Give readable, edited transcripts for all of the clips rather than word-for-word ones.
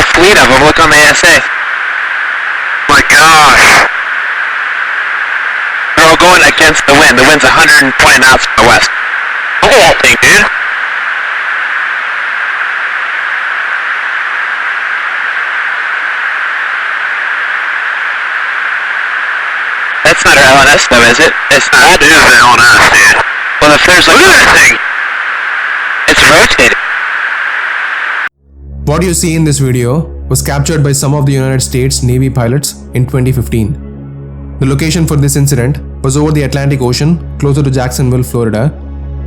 whole fleet of them. Look on the ASA. My gosh. They're all going against the wind. The wind's 120 knots from the west. Look at that thing, dude. That's not our LNS though, is it? It's not. That is the LNS, dude. Well, if there's like... Look at that thing. It's rotating. What you see in this video was captured by some of the United States Navy pilots in 2015. The location for this incident was over the Atlantic Ocean closer to Jacksonville, Florida,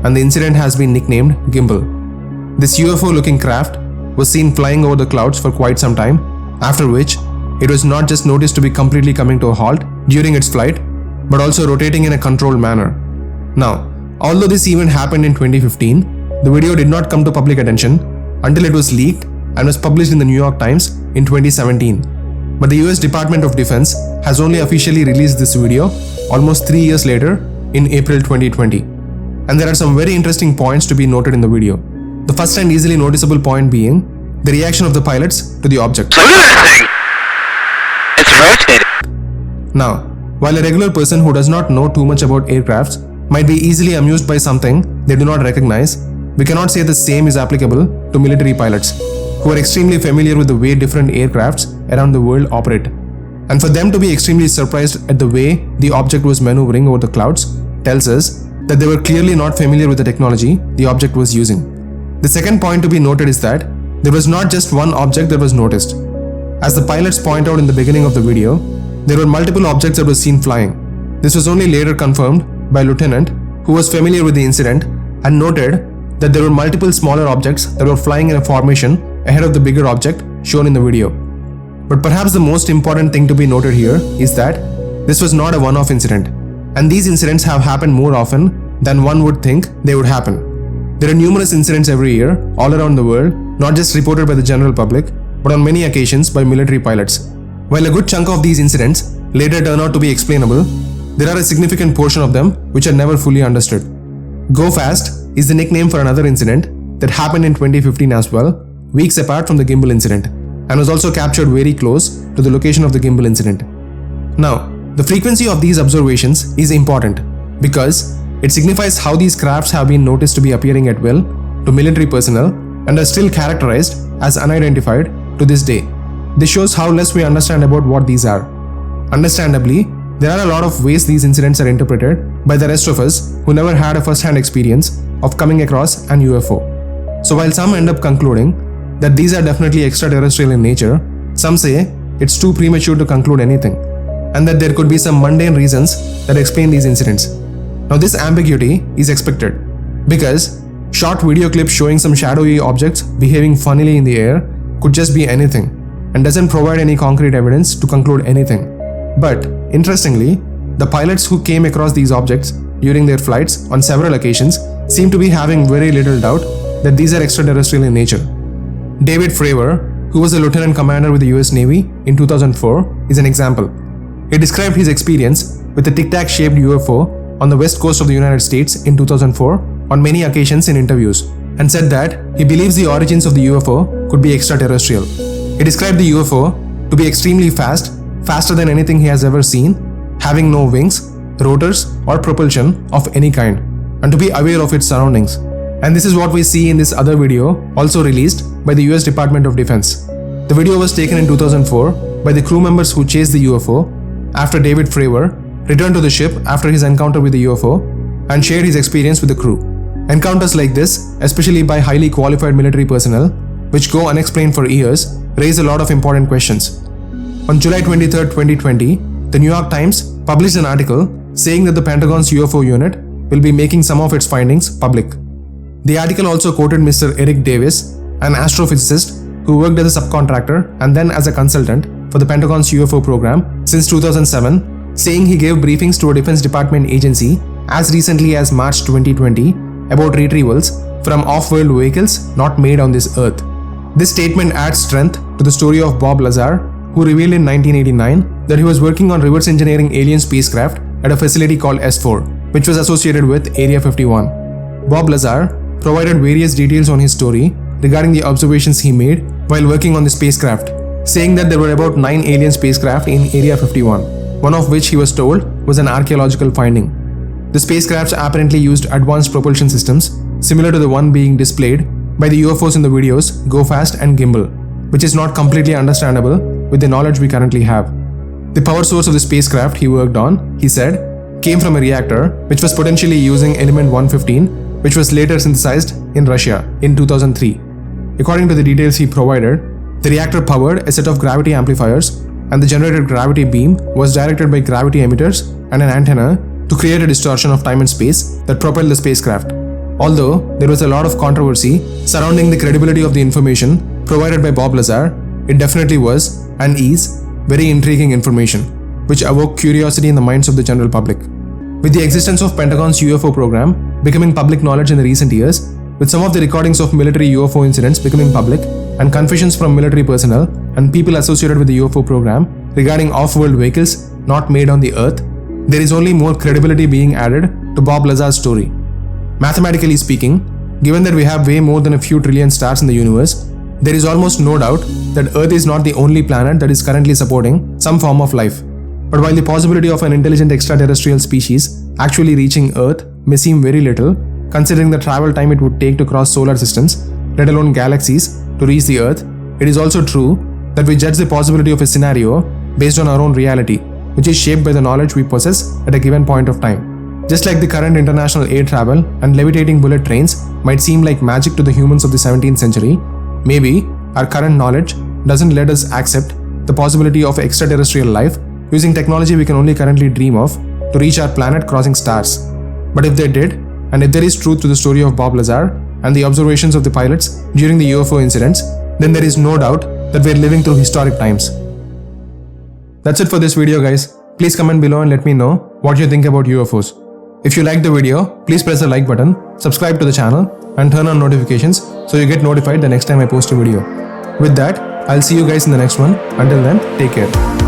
and the incident has been nicknamed Gimbal. This UFO-looking craft was seen flying over the clouds for quite some time, after which it was not just noticed to be completely coming to a halt during its flight, but also rotating in a controlled manner. Now, although this event happened in 2015, the video did not come to public attention until it was leaked and was published in the New York Times in 2017. But the US Department of Defense has only officially released this video almost 3 years later in April 2020. And there are some very interesting points to be noted in the video. The first and easily noticeable point being the reaction of the pilots to the object. Look at that thing. It's rotating. Now, while a regular person who does not know too much about aircrafts might be easily amused by something they do not recognize, we cannot say the same is applicable to military pilots, who are extremely familiar with the way different aircrafts around the world operate. And for them to be extremely surprised at the way the object was maneuvering over the clouds tells us that they were clearly not familiar with the technology the object was using. The second point to be noted is that there was not just one object that was noticed. As the pilots point out in the beginning of the video, there were multiple objects that were seen flying. This was only later confirmed by a lieutenant who was familiar with the incident and noted that there were multiple smaller objects that were flying in a formation ahead of the bigger object shown in the video. But perhaps the most important thing to be noted here is that this was not a one-off incident, and these incidents have happened more often than one would think they would happen. There are numerous incidents every year all around the world, not just reported by the general public, but on many occasions by military pilots. While a good chunk of these incidents later turn out to be explainable, there are a significant portion of them which are never fully understood. Go Fast is the nickname for another incident that happened in 2015 as well, weeks apart from the gimbal incident, and was also captured very close to the location of the gimbal incident. Now, the frequency of these observations is important because it signifies how these crafts have been noticed to be appearing at will to military personnel and are still characterized as unidentified to this day. This shows how less we understand about what these are. Understandably, there are a lot of ways these incidents are interpreted by the rest of us who never had a first-hand experience of coming across an UFO. So while some end up concluding that these are definitely extraterrestrial in nature, some say it's too premature to conclude anything, and that there could be some mundane reasons that explain these incidents. Now this ambiguity is expected, because short video clips showing some shadowy objects behaving funnily in the air could just be anything, and doesn't provide any concrete evidence to conclude anything. But interestingly, the pilots who came across these objects during their flights on several occasions seem to be having very little doubt that these are extraterrestrial in nature. David Fravor, who was a lieutenant commander with the US Navy in 2004, is an example. He described his experience with a tic-tac shaped UFO on the west coast of the United States in 2004 on many occasions in interviews, and said that he believes the origins of the UFO could be extraterrestrial. He described the UFO to be extremely fast, faster than anything he has ever seen, having no wings, rotors, or propulsion of any kind, and to be aware of its surroundings. And this is what we see in this other video, also released by the US Department of Defense. The video was taken in 2004 by the crew members who chased the UFO after David Fravor returned to the ship after his encounter with the UFO and shared his experience with the crew. Encounters like this, especially by highly qualified military personnel, which go unexplained for years, raise a lot of important questions. On July 23, 2020, the New York Times published an article saying that the Pentagon's UFO unit will be making some of its findings public. The article also quoted Mr. Eric Davis, an astrophysicist who worked as a subcontractor and then as a consultant for the Pentagon's UFO program since 2007, saying he gave briefings to a Defense Department agency as recently as March 2020 about retrievals from off-world vehicles not made on this earth. This statement adds strength to the story of Bob Lazar, who revealed in 1989 that he was working on reverse engineering alien spacecraft at a facility called S4, which was associated with Area 51. Bob Lazar provided various details on his story regarding the observations he made while working on the spacecraft, saying that there were about 9 alien spacecraft in Area 51, one of which he was told was an archaeological finding. The spacecrafts apparently used advanced propulsion systems similar to the one being displayed by the UFOs in the videos Go Fast and Gimbal, which is not completely understandable with the knowledge we currently have. The power source of the spacecraft he worked on, he said, came from a reactor which was potentially using element 115, which was later synthesized in Russia in 2003. According to the details he provided, the reactor powered a set of gravity amplifiers, and the generated gravity beam was directed by gravity emitters and an antenna to create a distortion of time and space that propelled the spacecraft. Although there was a lot of controversy surrounding the credibility of the information provided by Bob Lazar, it definitely was and is very intriguing information, which awoke curiosity in the minds of the general public. With the existence of Pentagon's UFO program becoming public knowledge in the recent years, with some of the recordings of military UFO incidents becoming public, and confessions from military personnel and people associated with the UFO program regarding off-world vehicles not made on the Earth, there is only more credibility being added to Bob Lazar's story. Mathematically speaking, given that we have way more than a few trillion stars in the universe, there is almost no doubt that Earth is not the only planet that is currently supporting some form of life. But while the possibility of an intelligent extraterrestrial species actually reaching Earth may seem very little, considering the travel time it would take to cross solar systems, let alone galaxies, to reach the Earth, it is also true that we judge the possibility of a scenario based on our own reality, which is shaped by the knowledge we possess at a given point of time. Just like the current international air travel and levitating bullet trains might seem like magic to the humans of the 17th century, maybe our current knowledge doesn't let us accept the possibility of extraterrestrial life using technology we can only currently dream of to reach our planet crossing stars. But if they did, and if there is truth to the story of Bob Lazar and the observations of the pilots during the UFO incidents, then there is no doubt that we are living through historic times. That's it for this video, guys. Please comment below and let me know what you think about UFOs. If you liked the video, please press the like button, subscribe to the channel, and turn on notifications so you get notified the next time I post a video. With that, I'll see you guys in the next one. Until then, take care.